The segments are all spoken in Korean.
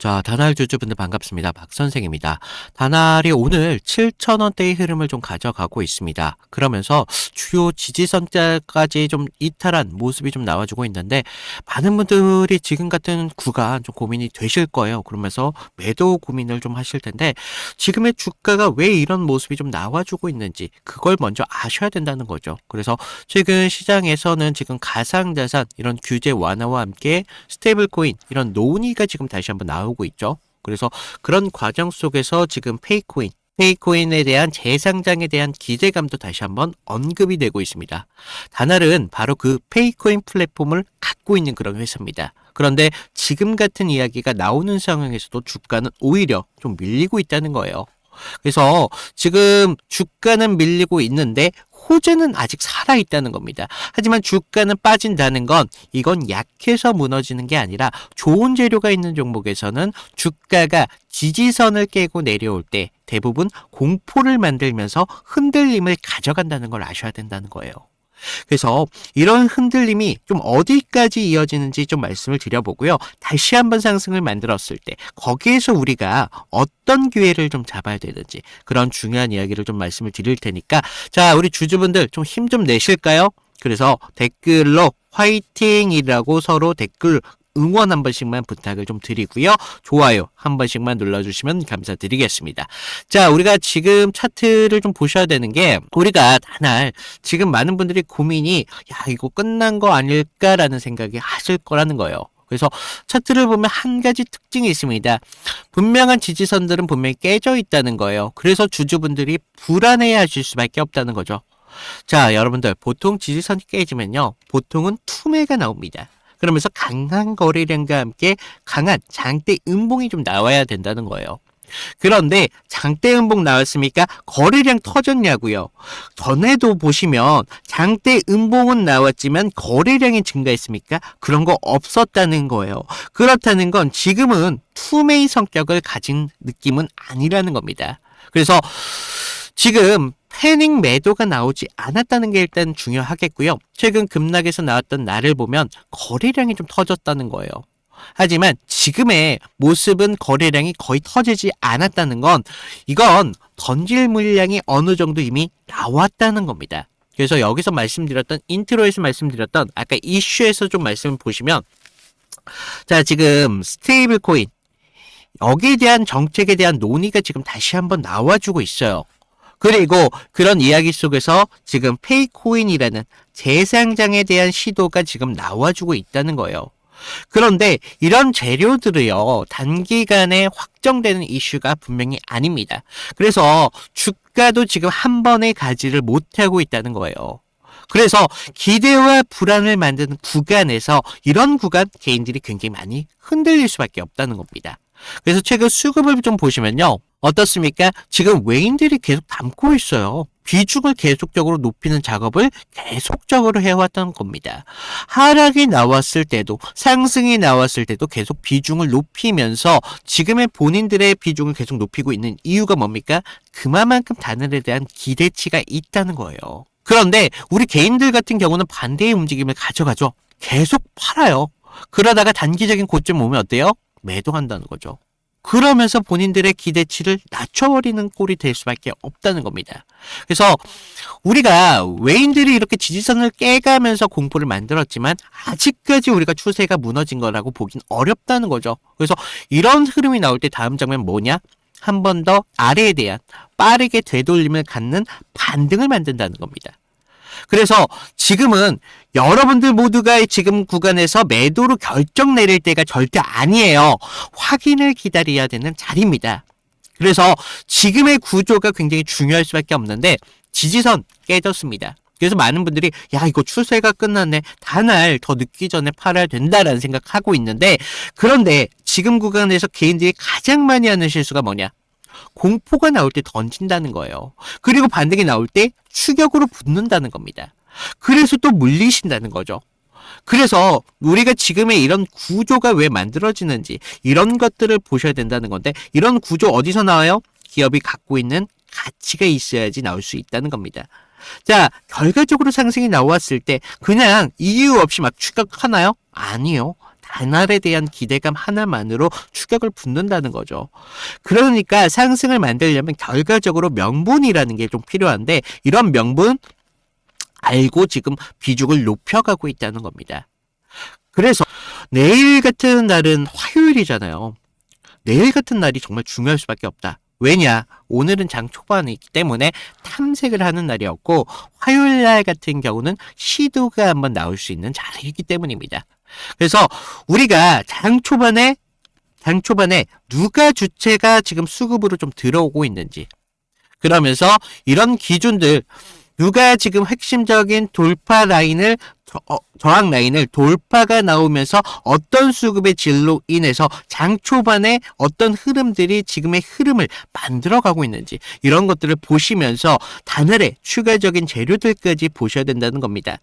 자, 다날 주주분들 반갑습니다. 박 선생입니다. 다날이 오늘 7,000원대의 흐름을 좀 가져가고 있습니다. 그러면서 주요 지지선까지 좀 이탈한 모습이 좀 나와주고 있는데, 많은 분들이 지금 같은 구간 좀 고민이 되실 거예요. 그러면서 매도 고민을 좀 하실 텐데, 지금의 주가가 왜 이런 모습이 좀 나와주고 있는지 그걸 먼저 아셔야 된다는 거죠. 그래서 최근 시장에서는 지금 가상자산 이런 규제 완화와 함께 스테이블 코인 이런 논의가 지금 다시 한번 나오고 있죠. 그래서 그런 과정 속에서 지금 페이코인에 대한 재상장에 대한 기대감도 다시 한번 언급이 되고 있습니다. 다날은 바로 그 페이코인 플랫폼을 갖고 있는 그런 회사입니다. 그런데 지금 같은 이야기가 나오는 상황에서도 주가는 오히려 좀 밀리고 있다는 거예요. 그래서 지금 주가는 밀리고 있는데 호재는 아직 살아있다는 겁니다. 하지만 주가는 빠진다는 건 이건 약해서 무너지는 게 아니라 좋은 재료가 있는 종목에서는 주가가 지지선을 깨고 내려올 때 대부분 공포를 만들면서 흔들림을 가져간다는 걸 아셔야 된다는 거예요. 그래서 이런 흔들림이 좀 어디까지 이어지는지 좀 말씀을 드려보고요. 다시 한번 상승을 만들었을 때 거기에서 우리가 어떤 기회를 좀 잡아야 되는지 그런 중요한 이야기를 좀 말씀을 드릴 테니까 자, 우리 주주분들 좀 힘 좀 내실까요? 그래서 댓글로 화이팅이라고 서로 댓글 응원 한 번씩만 부탁을 좀 드리고요. 좋아요 한 번씩만 눌러주시면 감사드리겠습니다. 자, 우리가 지금 차트를 좀 보셔야 되는 게 우리가 다날 지금 많은 분들이 고민이 야, 이거 끝난 거 아닐까라는 생각이 하실 거라는 거예요. 그래서 차트를 보면 한 가지 특징이 있습니다. 분명한 지지선들은 분명히 깨져 있다는 거예요. 그래서 주주분들이 불안해 하실 수밖에 없다는 거죠. 자, 여러분들 보통 지지선이 깨지면요. 보통은 투매가 나옵니다. 그러면서 강한 거래량과 함께 강한 장대 음봉이 좀 나와야 된다는 거예요. 그런데 장대 음봉 나왔습니까? 거래량 터졌냐고요. 전에도 보시면 장대 음봉은 나왔지만 거래량이 증가했습니까? 그런 거 없었다는 거예요. 그렇다는 건 지금은 투매의 성격을 가진 느낌은 아니라는 겁니다. 그래서 지금 패닉 매도가 나오지 않았다는 게 일단 중요하겠고요. 최근 급락에서 나왔던 날을 보면 거래량이 좀 터졌다는 거예요. 하지만 지금의 모습은 거래량이 거의 터지지 않았다는 건 이건 던질 물량이 어느 정도 이미 나왔다는 겁니다. 그래서 여기서 말씀드렸던 인트로에서 말씀드렸던 아까 이슈에서 좀 말씀을 보시면 자, 지금 스테이블 코인 여기에 대한 정책에 대한 논의가 지금 다시 한번 나와주고 있어요. 그리고 그런 이야기 속에서 지금 페이코인이라는 재상장에 대한 시도가 지금 나와주고 있다는 거예요. 그런데 이런 재료들이요, 단기간에 확정되는 이슈가 분명히 아닙니다. 그래서 주가도 지금 한 번에 가지를 못하고 있다는 거예요. 그래서 기대와 불안을 만드는 구간에서 이런 구간 개인들이 굉장히 많이 흔들릴 수밖에 없다는 겁니다. 그래서 최근 수급을 좀 보시면요. 어떻습니까? 지금 외인들이 계속 담고 있어요. 비중을 계속적으로 높이는 작업을 계속적으로 해왔던 겁니다. 하락이 나왔을 때도 상승이 나왔을 때도 계속 비중을 높이면서 지금의 본인들의 비중을 계속 높이고 있는 이유가 뭡니까? 그만큼 다늘에 대한 기대치가 있다는 거예요. 그런데 우리 개인들 같은 경우는 반대의 움직임을 가져가죠. 계속 팔아요. 그러다가 단기적인 고점 오면 어때요? 매도한다는 거죠. 그러면서 본인들의 기대치를 낮춰버리는 꼴이 될 수밖에 없다는 겁니다. 그래서 우리가 외인들이 이렇게 지지선을 깨가면서 공포를 만들었지만 아직까지 우리가 추세가 무너진 거라고 보긴 어렵다는 거죠. 그래서 이런 흐름이 나올 때 다음 장면 뭐냐? 한 번 더 아래에 대한 빠르게 되돌림을 갖는 반등을 만든다는 겁니다. 그래서 지금은 여러분들 모두가 지금 구간에서 매도로 결정 내릴 때가 절대 아니에요. 확인을 기다려야 되는 자리입니다. 그래서 지금의 구조가 굉장히 중요할 수밖에 없는데 지지선 깨졌습니다. 그래서 많은 분들이 야, 이거 추세가 끝났네. 다날 더 늦기 전에 팔아야 된다라는 생각하고 있는데, 그런데 지금 구간에서 개인들이 가장 많이 하는 실수가 뭐냐? 공포가 나올 때 던진다는 거예요. 그리고 반등이 나올 때 추격으로 붙는다는 겁니다. 그래서 또 물리신다는 거죠. 그래서 우리가 지금의 이런 구조가 왜 만들어지는지 이런 것들을 보셔야 된다는 건데, 이런 구조 어디서 나와요? 기업이 갖고 있는 가치가 있어야지 나올 수 있다는 겁니다. 자, 결과적으로 상승이 나왔을 때 그냥 이유 없이 막 추격하나요? 아니요. 단알에 대한 기대감 하나만으로 추격을 붙는다는 거죠. 그러니까 상승을 만들려면 결과적으로 명분이라는 게 좀 필요한데 이런 명분 알고 지금 비중을 높여가고 있다는 겁니다. 그래서 내일 같은 날은 화요일이잖아요. 내일 같은 날이 정말 중요할 수밖에 없다. 왜냐? 오늘은 장 초반이기 때문에 탐색을 하는 날이었고 화요일 날 같은 경우는 시도가 한번 나올 수 있는 자리이기 때문입니다. 그래서 우리가 장 초반에 누가 주체가 지금 수급으로 좀 들어오고 있는지 그러면서 이런 기준들 누가 지금 핵심적인 돌파 라인을 저항 라인을 돌파가 나오면서 어떤 수급의 질로 인해서 장 초반에 어떤 흐름들이 지금의 흐름을 만들어가고 있는지 이런 것들을 보시면서 단열의 추가적인 재료들까지 보셔야 된다는 겁니다.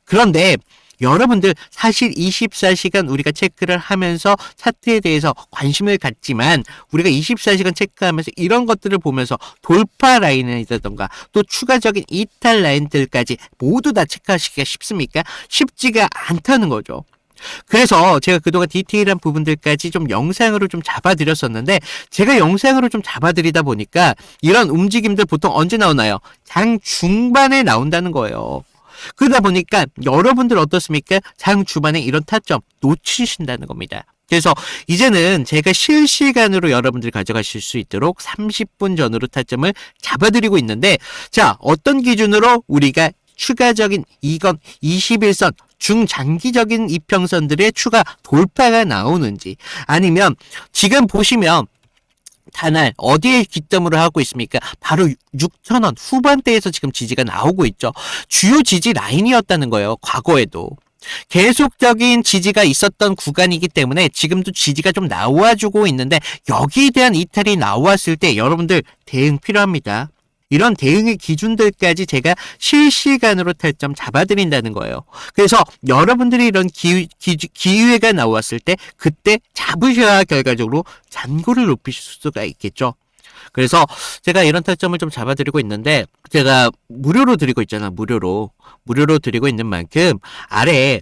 그런데 여러분들 사실 24시간 우리가 체크를 하면서 차트에 대해서 관심을 갖지만 우리가 24시간 체크하면서 이런 것들을 보면서 돌파 라인이라던가 또 추가적인 이탈 라인들까지 모두 다 체크하시기가 쉽습니까? 쉽지가 않다는 거죠. 그래서 제가 그동안 디테일한 부분들까지 좀 영상으로 좀 잡아드렸었는데 제가 영상으로 좀 잡아드리다 보니까 이런 움직임들 보통 언제 나오나요? 장 중반에 나온다는 거예요. 그러다 보니까 여러분들 어떻습니까? 장 주반에 이런 타점 놓치신다는 겁니다. 그래서 이제는 제가 실시간으로 여러분들 가져가실 수 있도록 30분 전으로 타점을 잡아드리고 있는데 자, 어떤 기준으로 우리가 추가적인 이건 21선 중장기적인 이평선들의 추가 돌파가 나오는지 아니면 지금 보시면 단알 어디에 기점으로 하고 있습니까? 바로 6,000원 후반대에서 지금 지지가 나오고 있죠. 주요 지지 라인이었다는 거예요. 과거에도. 계속적인 지지가 있었던 구간이기 때문에 지금도 지지가 좀 나와주고 있는데 여기에 대한 이탈이 나왔을 때 여러분들 대응 필요합니다. 이런 대응의 기준들까지 제가 실시간으로 타점 잡아드린다는 거예요. 그래서 여러분들이 이런 기회가 나왔을 때 그때 잡으셔야 결과적으로 잔고를 높이실 수가 있겠죠. 그래서 제가 이런 타점을 좀 잡아드리고 있는데 제가 무료로 드리고 있잖아. 무료로 드리고 있는 만큼 아래에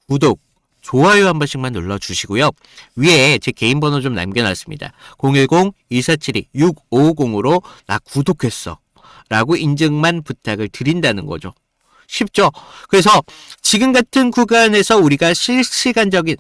구독, 좋아요 한 번씩만 눌러주시고요. 위에 제 개인 번호 좀 남겨놨습니다. 010-2472-6550으로 나 구독했어 라고 인증만 부탁을 드린다는 거죠. 쉽죠? 그래서 지금 같은 구간에서 우리가 실시간적인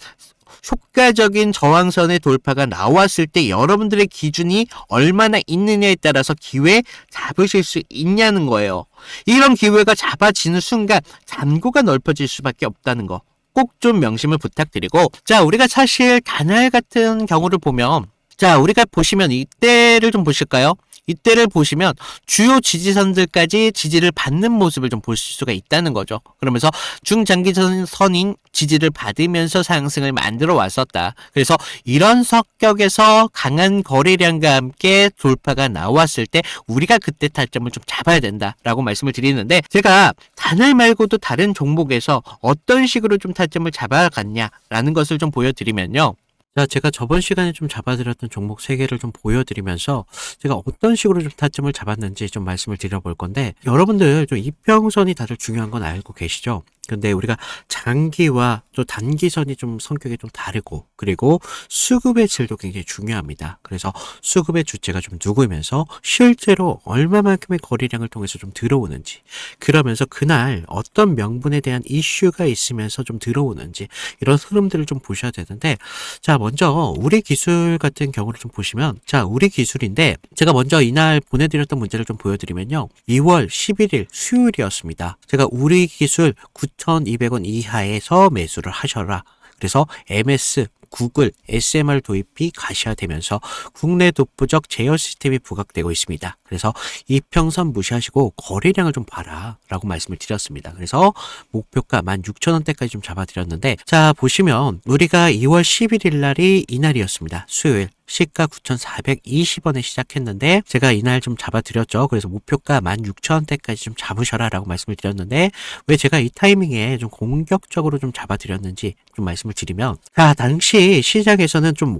효과적인 저항선의 돌파가 나왔을 때 여러분들의 기준이 얼마나 있느냐에 따라서 기회 잡으실 수 있냐는 거예요. 이런 기회가 잡아지는 순간 잔고가 넓어질 수밖에 없다는 거. 꼭 좀 명심을 부탁드리고 자, 우리가 사실 단알 같은 경우를 보면 자, 우리가 보시면 이때를 좀 보실까요? 이때를 보시면 주요 지지선들까지 지지를 받는 모습을 좀 보실 수가 있다는 거죠. 그러면서 중장기선인 지지를 받으면서 상승을 만들어 왔었다. 그래서 이런 성격에서 강한 거래량과 함께 돌파가 나왔을 때 우리가 그때 타점을 좀 잡아야 된다라고 말씀을 드리는데 제가 단알 말고도 다른 종목에서 어떤 식으로 좀 타점을 잡아갔냐라는 것을 좀 보여드리면요. 자, 제가 저번 시간에 좀 잡아드렸던 종목 3개를 좀 보여드리면서 제가 어떤 식으로 좀 타점을 잡았는지 좀 말씀을 드려볼 건데 여러분들 좀 이평선이 다들 중요한 건 알고 계시죠? 근데 우리가 장기와 또 단기선이 좀 성격이 좀 다르고 그리고 수급의 질도 굉장히 중요합니다. 그래서 수급의 주체가 좀 누구면서 실제로 얼마만큼의 거래량을 통해서 좀 들어오는지 그러면서 그날 어떤 명분에 대한 이슈가 있으면서 좀 들어오는지 이런 흐름들을 좀 보셔야 되는데 자, 먼저 우리 기술 같은 경우를 좀 보시면 자, 우리 기술인데 제가 먼저 이날 보내드렸던 문제를 좀 보여드리면요. 2월 11일 수요일이었습니다. 제가 우리 기술 9,200원 이하에서 매수를 하셔라. 그래서 MS, 구글, SMR 도입이 가시화되면서 국내 독보적 제어 시스템이 부각되고 있습니다. 그래서 이평선 무시하시고 거래량을 좀 봐라 라고 말씀을 드렸습니다. 그래서 목표가 16,000원대까지 좀 잡아드렸는데 자, 보시면 우리가 2월 11일 날이 이날이었습니다. 수요일. 시가 9,420원에 시작했는데 제가 이날 좀 잡아드렸죠. 그래서 목표가 16,000원대까지 좀 잡으셔라 라고 말씀을 드렸는데 왜 제가 이 타이밍에 좀 공격적으로 좀 잡아드렸는지 좀 말씀을 드리면 자, 당시 당시 시장에서는 좀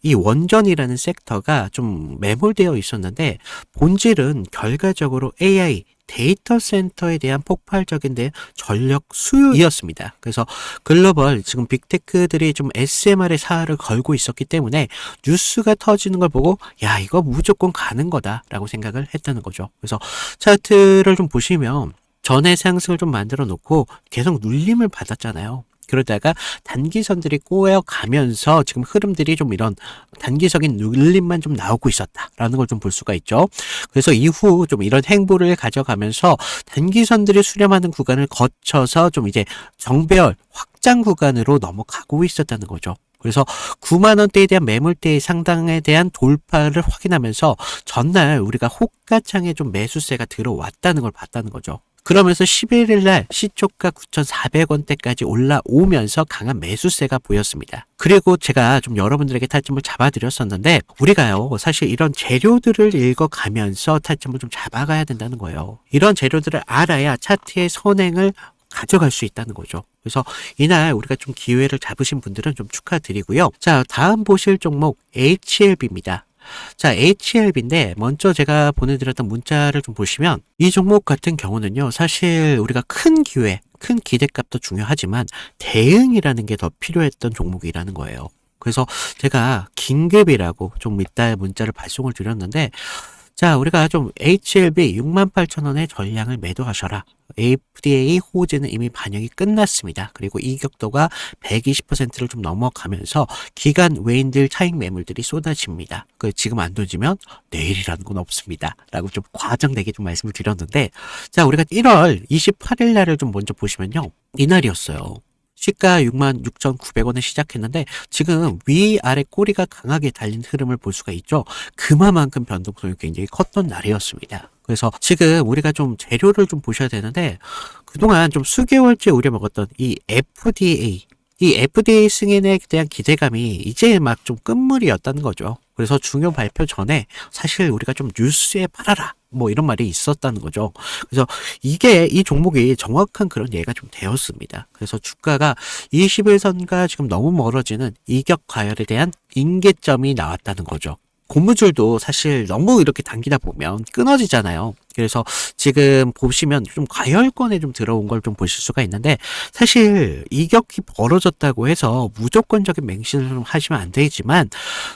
이 원전이라는 섹터가 좀 매몰되어 있었는데 본질은 결과적으로 AI 데이터 센터에 대한 폭발적인 전력 수요이었습니다. 그래서 글로벌 지금 빅테크들이 좀 SMR의 사활을 걸고 있었기 때문에 뉴스가 터지는 걸 보고 야, 이거 무조건 가는 거다라고 생각을 했다는 거죠. 그래서 차트를 좀 보시면 전의 상승을 좀 만들어 놓고 계속 눌림을 받았잖아요. 그러다가 단기선들이 꼬여가면서 지금 흐름들이 좀 이런 단기적인 눌림만 좀 나오고 있었다라는 걸 좀 볼 수가 있죠. 그래서 이후 좀 이런 행보를 가져가면서 단기선들이 수렴하는 구간을 거쳐서 좀 이제 정배열 확장 구간으로 넘어가고 있었다는 거죠. 그래서 9만 원대에 대한 매물대의 상당에 대한 돌파를 확인하면서 전날 우리가 호가창에 좀 매수세가 들어왔다는 걸 봤다는 거죠. 그러면서 11일 날 시초가 9,400원대까지 올라오면서 강한 매수세가 보였습니다. 그리고 제가 좀 여러분들에게 타점을 잡아드렸었는데 우리가요 사실 이런 재료들을 읽어가면서 타점을 좀 잡아가야 된다는 거예요. 이런 재료들을 알아야 차트의 선행을 가져갈 수 있다는 거죠. 그래서 이날 우리가 좀 기회를 잡으신 분들은 좀 축하드리고요. 자, 다음 보실 종목 HLB입니다. 자, HLB인데 먼저 제가 보내드렸던 문자를 좀 보시면 이 종목 같은 경우는요 사실 우리가 큰 기회, 큰 기대값도 중요하지만 대응이라는 게 더 필요했던 종목이라는 거예요. 그래서 제가 긴급이라고 좀 이따 문자를 발송을 드렸는데 자, 우리가 좀 HLB 68,000원의 전량을 매도하셔라. FDA 호재는 이미 반영이 끝났습니다. 그리고 이격도가 120%를 좀 넘어가면서 기간 외인들 차익 매물들이 쏟아집니다. 지금 안 던지면 내일이라는 건 없습니다. 라고 좀 과장되게 좀 말씀을 드렸는데 자, 우리가 1월 28일 날을 좀 먼저 보시면요. 이날이었어요. 시가 66,900원에 시작했는데 지금 위아래 꼬리가 강하게 달린 흐름을 볼 수가 있죠. 그만큼 변동성이 굉장히 컸던 날이었습니다. 그래서 지금 우리가 좀 재료를 좀 보셔야 되는데 그동안 좀 수개월째 우려먹었던 이 FDA 승인에 대한 기대감이 이제 막 좀 끝물이었다는 거죠. 그래서 중요 발표 전에 사실 우리가 좀 뉴스에 팔아라 뭐 이런 말이 있었다는 거죠. 그래서 이 종목이 정확한 그런 예가 좀 되었습니다. 그래서 주가가 21선과 지금 너무 멀어지는 이격 과열에 대한 임계점이 나왔다는 거죠. 고무줄도 사실 너무 이렇게 당기다 보면 끊어지잖아요. 그래서 지금 보시면 좀 과열권에 좀 들어온 걸 좀 보실 수가 있는데 사실 이격이 벌어졌다고 해서 무조건적인 맹신을 좀 하시면 안 되지만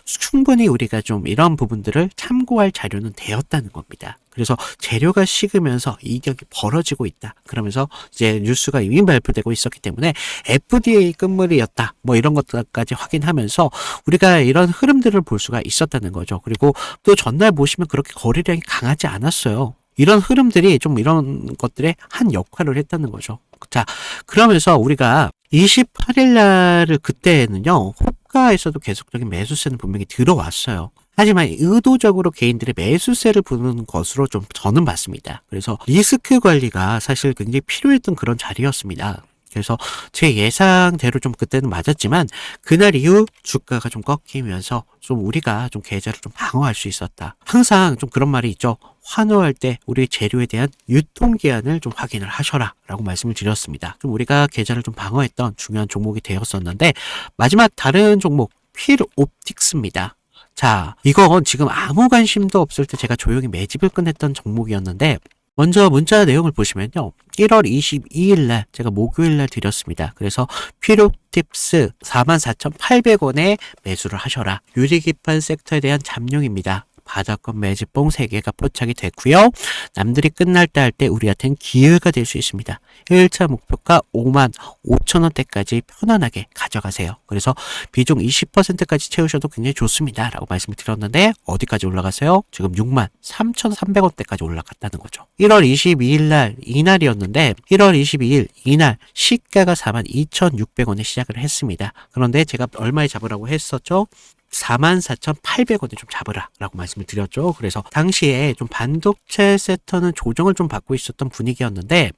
충분히 우리가 좀 이런 부분들을 참고할 자료는 되었다는 겁니다. 그래서 재료가 식으면서 이격이 벌어지고 있다. 그러면서 이제 뉴스가 이미 발표되고 있었기 때문에 FDA 끝물이었다. 뭐 이런 것들까지 확인하면서 우리가 이런 흐름들을 볼 수가 있었다는 거죠. 그리고 또 전날 보시면 그렇게 거래량이 강하지 않았어요. 이런 흐름들이 좀 이런 것들에 한 역할을 했다는 거죠. 자, 그러면서 우리가 28일 날을 그때는요, 호가에서도 계속적인 매수세는 분명히 들어왔어요. 하지만 의도적으로 개인들의 매수세를 부는 것으로 좀 저는 봤습니다. 그래서 리스크 관리가 사실 굉장히 필요했던 그런 자리였습니다. 그래서 제 예상대로 좀 그때는 맞았지만 그날 이후 주가가 좀 꺾이면서 좀 우리가 좀 계좌를 좀 방어할 수 있었다. 항상 좀 그런 말이 있죠. 환호할 때 우리 재료에 대한 유통기한을 좀 확인을 하셔라 라고 말씀을 드렸습니다. 좀 우리가 계좌를 좀 방어했던 중요한 종목이 되었었는데 마지막 다른 종목 필옵틱스입니다. 자, 이건 지금 아무 관심도 없을 때 제가 조용히 매집을 끝냈던 종목이었는데 먼저 문자 내용을 보시면요. 1월 22일 날 제가 목요일 날 드렸습니다. 그래서 필옵틱스 44,800원에 매수를 하셔라. 유리기판 섹터에 대한 잠룡입니다. 바닥권 매집봉 3개가 포착이 됐고요. 남들이 끝날 때 할 때 우리한테는 기회가 될 수 있습니다. 1차 목표가 55,000원대까지 편안하게 가져가세요. 그래서 비중 20%까지 채우셔도 굉장히 좋습니다. 라고 말씀을 드렸는데 어디까지 올라갔어요? 지금 63,300원대까지 올라갔다는 거죠. 1월 22일 날 이날이었는데 1월 22일 이날 시가가 42,600원에 시작을 했습니다. 그런데 제가 얼마에 잡으라고 했었죠? 44,800원에 좀 잡으라 라고 말씀을 드렸죠. 그래서 당시에 좀 반도체 섹터는 조정을 좀 받고 있었던 분위기였는데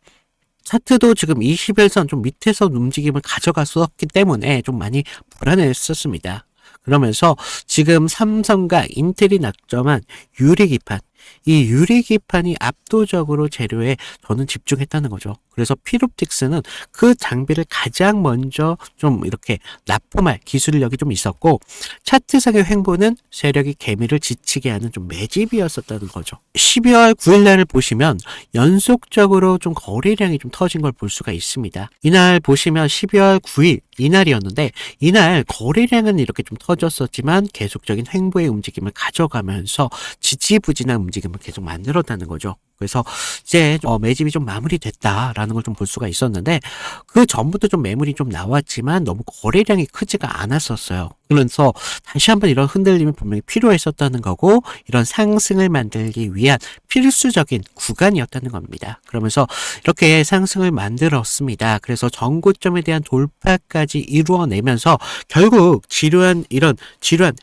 차트도 지금 21선 좀 밑에서 움직임을 가져갔었기 때문에 좀 많이 불안했었습니다. 그러면서 지금 삼성과 인텔이 낙점한 유리기판 이 유리기판이 압도적으로 재료에 저는 집중했다는 거죠. 그래서 필옵틱스는 그 장비를 가장 먼저 좀 이렇게 납품할 기술력이 좀 있었고, 차트상의 횡보는 세력이 개미를 지치게 하는 좀 매집이었었다는 거죠. 12월 9일 날을 보시면 연속적으로 좀 거래량이 좀 터진 걸 볼 수가 있습니다. 이날 보시면 12월 9일 이날이었는데, 이날 거래량은 이렇게 좀 터졌었지만 계속적인 횡보의 움직임을 가져가면서 지지부진한 움직임을 계속 만들었다는 거죠. 그래서 이제 매집이 좀 마무리됐다라는 걸 좀 볼 수가 있었는데, 그 전부터 좀 매물이 좀 나왔지만 너무 거래량이 크지가 않았었어요. 그래서 다시 한번 이런 흔들림이 분명히 필요했었다는 거고, 이런 상승을 만들기 위한 필수적인 구간이었다는 겁니다. 그러면서 이렇게 상승을 만들었습니다. 그래서 전고점에 대한 돌파까지 이루어내면서 결국 지루한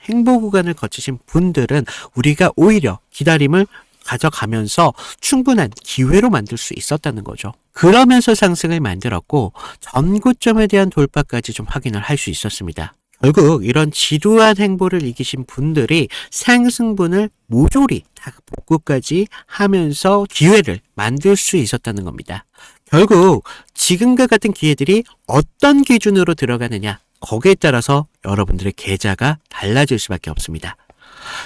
행보 구간을 거치신 분들은 우리가 오히려 기다림을 가져가면서 충분한 기회로 만들 수 있었다는 거죠. 그러면서 상승을 만들었고, 전고점에 대한 돌파까지 좀 확인을 할 수 있었습니다. 결국 이런 지루한 행보를 이기신 분들이 상승분을 모조리 다 복구까지 하면서 기회를 만들 수 있었다는 겁니다. 결국 지금과 같은 기회들이 어떤 기준으로 들어가느냐, 거기에 따라서 여러분들의 계좌가 달라질 수밖에 없습니다.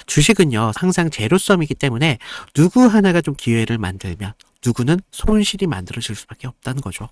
주식은요, 항상 제로섬이기 때문에 누구 하나가 좀 기회를 만들면 누구는 손실이 만들어질 수밖에 없다는 거죠.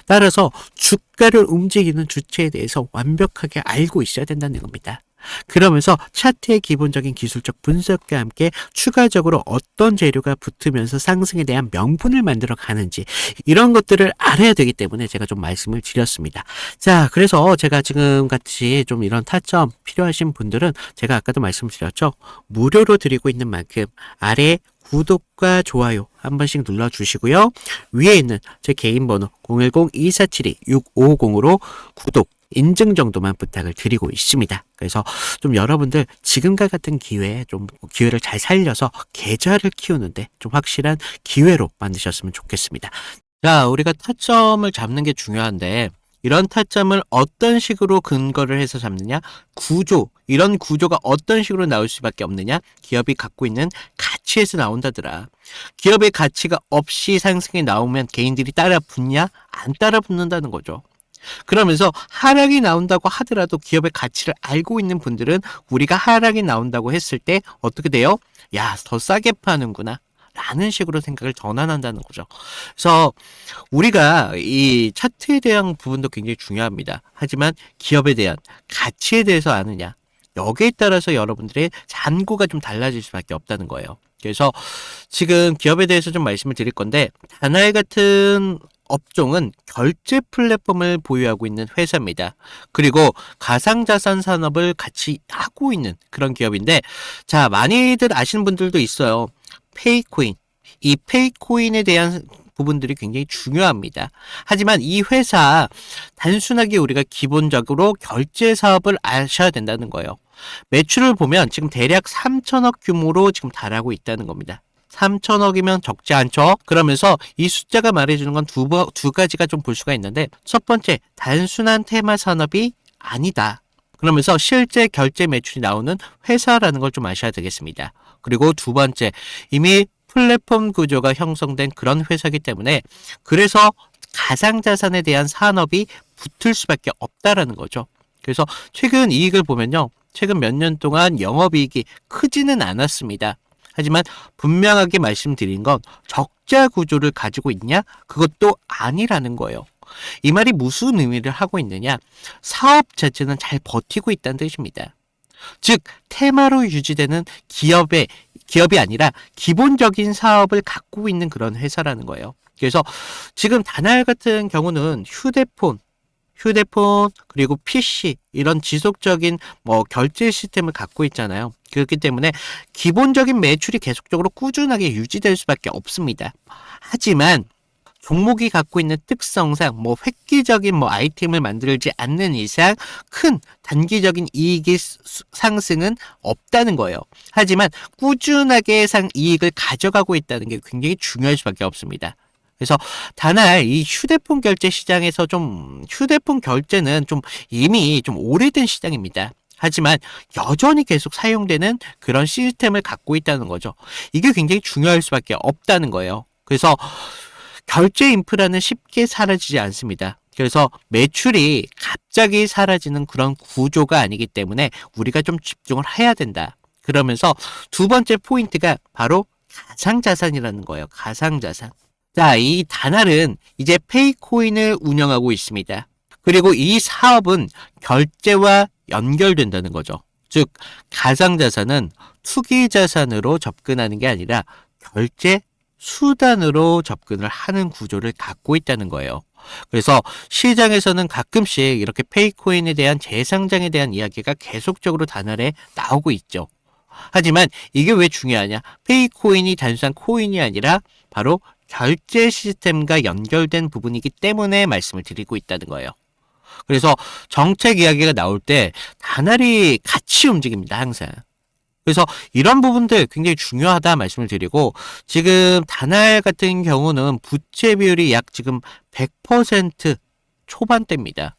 따라서 주가를 움직이는 주체에 대해서 완벽하게 알고 있어야 된다는 겁니다. 그러면서 차트의 기본적인 기술적 분석과 함께 추가적으로 어떤 재료가 붙으면서 상승에 대한 명분을 만들어 가는지, 이런 것들을 알아야 되기 때문에 제가 좀 말씀을 드렸습니다. 자, 그래서 제가 지금 같이 좀 이런 타점 필요하신 분들은 제가 아까도 말씀드렸죠. 무료로 드리고 있는 만큼 아래 구독과 좋아요 한 번씩 눌러주시고요. 위에 있는 제 개인 번호 010-2472-6550으로 구독, 인증 정도만 부탁을 드리고 있습니다. 그래서 좀 여러분들 지금과 같은 기회에 좀 기회를 잘 살려서 계좌를 키우는데 좀 확실한 기회로 만드셨으면 좋겠습니다. 자, 우리가 타점을 잡는 게 중요한데, 이런 타점을 어떤 식으로 근거를 해서 잡느냐? 이런 구조가 어떤 식으로 나올 수밖에 없느냐? 기업이 갖고 있는 가치에서 나온다더라. 기업의 가치가 없이 상승이 나오면 개인들이 따라 붙냐? 안 따라 붙는다는 거죠. 그러면서 하락이 나온다고 하더라도 기업의 가치를 알고 있는 분들은 우리가 하락이 나온다고 했을 때 어떻게 돼요? 야, 더 싸게 파는구나 라는 식으로 생각을 전환한다는 거죠. 그래서 우리가 이 차트에 대한 부분도 굉장히 중요합니다. 하지만 기업에 대한 가치에 대해서 아느냐, 여기에 따라서 여러분들의 잔고가 좀 달라질 수밖에 없다는 거예요. 그래서 지금 기업에 대해서 좀 말씀을 드릴 건데, 다나엘 같은 업종은 결제 플랫폼을 보유하고 있는 회사입니다. 그리고 가상자산 산업을 같이 하고 있는 그런 기업인데, 자, 많이들 아시는 분들도 있어요. 페이코인. 이 페이코인에 대한 부분들이 굉장히 중요합니다. 하지만 이 회사 단순하게 우리가 기본적으로 결제 사업을 아셔야 된다는 거예요. 매출을 보면 지금 대략 3천억 규모로 지금 달하고 있다는 겁니다. 3천억이면 적지 않죠? 그러면서 이 숫자가 말해주는 건 두 가지가 좀 볼 수가 있는데, 첫 번째, 단순한 테마 산업이 아니다. 그러면서 실제 결제 매출이 나오는 회사라는 걸 좀 아셔야 되겠습니다. 그리고 두 번째, 이미 플랫폼 구조가 형성된 그런 회사이기 때문에, 그래서 가상자산에 대한 산업이 붙을 수밖에 없다라는 거죠. 그래서 최근 이익을 보면요, 최근 몇 년 동안 영업이익이 크지는 않았습니다. 하지만 분명하게 말씀드린 건 적자 구조를 가지고 있냐? 그것도 아니라는 거예요. 이 말이 무슨 의미를 하고 있느냐? 사업 자체는 잘 버티고 있다는 뜻입니다. 즉, 테마로 유지되는 기업이 아니라 기본적인 사업을 갖고 있는 그런 회사라는 거예요. 그래서 지금 다나엘 같은 경우는 휴대폰 그리고 PC 이런 지속적인 결제 시스템을 갖고 있잖아요. 그렇기 때문에 기본적인 매출이 계속적으로 꾸준하게 유지될 수밖에 없습니다. 하지만 종목이 갖고 있는 특성상 획기적인 아이템을 만들지 않는 이상 큰 단기적인 이익의 상승은 없다는 거예요. 하지만 꾸준하게 이익을 가져가고 있다는 게 굉장히 중요할 수밖에 없습니다. 그래서 다날 이 휴대폰 결제 시장에서 휴대폰 결제는 이미 오래된 시장입니다. 하지만 여전히 계속 사용되는 그런 시스템을 갖고 있다는 거죠. 이게 굉장히 중요할 수밖에 없다는 거예요. 그래서 결제 인프라는 쉽게 사라지지 않습니다. 그래서 매출이 갑자기 사라지는 그런 구조가 아니기 때문에 우리가 좀 집중을 해야 된다. 그러면서 두 번째 포인트가 바로 가상자산이라는 거예요. 가상자산. 자, 이 다날은 이제 페이코인을 운영하고 있습니다. 그리고 이 사업은 결제와 연결된다는 거죠. 즉, 가상자산은 투기자산으로 접근하는 게 아니라 결제 수단으로 접근을 하는 구조를 갖고 있다는 거예요. 그래서 시장에서는 가끔씩 이렇게 페이코인에 대한 재상장에 대한 이야기가 계속적으로 다날에 나오고 있죠. 하지만 이게 왜 중요하냐? 페이코인이 단순한 코인이 아니라 바로 결제 시스템과 연결된 부분이기 때문에 말씀을 드리고 있다는 거예요. 그래서 정책 이야기가 나올 때 다날이 같이 움직입니다, 항상. 그래서 이런 부분들 굉장히 중요하다 말씀을 드리고, 지금 다날 같은 경우는 부채 비율이 약 지금 100% 초반대입니다.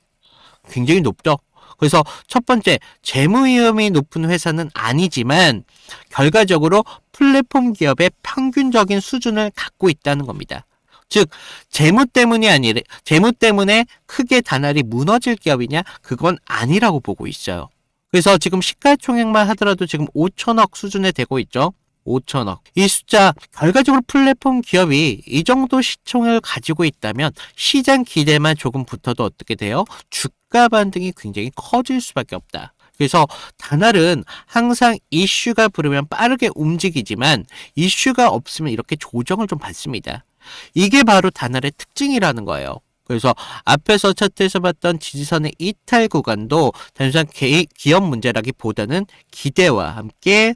굉장히 높죠? 그래서 첫 번째, 재무 위험이 높은 회사는 아니지만 결과적으로 플랫폼 기업의 평균적인 수준을 갖고 있다는 겁니다. 즉, 재무 때문에 크게 다날이 무너질 기업이냐? 그건 아니라고 보고 있어요. 그래서 지금 시가총액만 하더라도 지금 5천억 수준에 되고 있죠. 5천억. 이 숫자, 결과적으로 플랫폼 기업이 이 정도 시총을 가지고 있다면 시장 기대만 조금 붙어도 어떻게 돼요? 주가 반등이 굉장히 커질 수밖에 없다. 그래서 다날은 항상 이슈가 부르면 빠르게 움직이지만 이슈가 없으면 이렇게 조정을 좀 받습니다. 이게 바로 다날의 특징이라는 거예요. 그래서 앞에서 차트에서 봤던 지지선의 이탈 구간도 단순한 기업 문제라기보다는 기대와 함께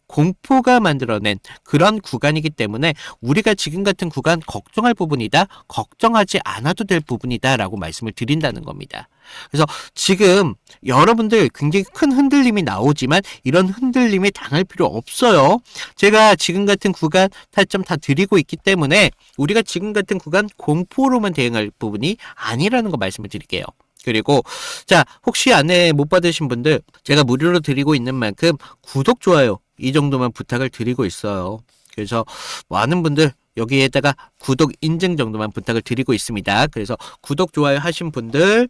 공포가 만들어낸 그런 구간이기 때문에 우리가 지금 같은 구간 걱정할 부분이다, 걱정하지 않아도 될 부분이다 라고 말씀을 드린다는 겁니다. 그래서 지금 여러분들 굉장히 큰 흔들림이 나오지만 이런 흔들림에 당할 필요 없어요. 제가 지금 같은 구간 타점 다 드리고 있기 때문에 우리가 지금 같은 구간 공포로만 대응할 부분이 아니라는 거 말씀을 드릴게요. 그리고 자, 혹시 안내 못 받으신 분들 제가 무료로 드리고 있는 만큼 구독, 좋아요 이 정도만 부탁을 드리고 있어요. 그래서 많은 분들 여기에다가 구독 인증 정도만 부탁을 드리고 있습니다. 그래서 구독, 좋아요 하신 분들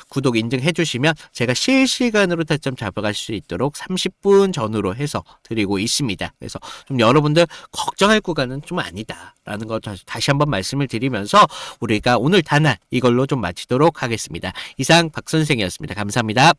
구독 인증해 주시면 제가 실시간으로 타점 잡아갈 수 있도록 30분 전후로 해서 드리고 있습니다. 그래서 좀 여러분들 걱정할 구간은 좀 아니다라는 거 다시 한번 말씀을 드리면서 우리가 오늘 다날 이걸로 좀 마치도록 하겠습니다. 이상 박 선생이었습니다. 감사합니다.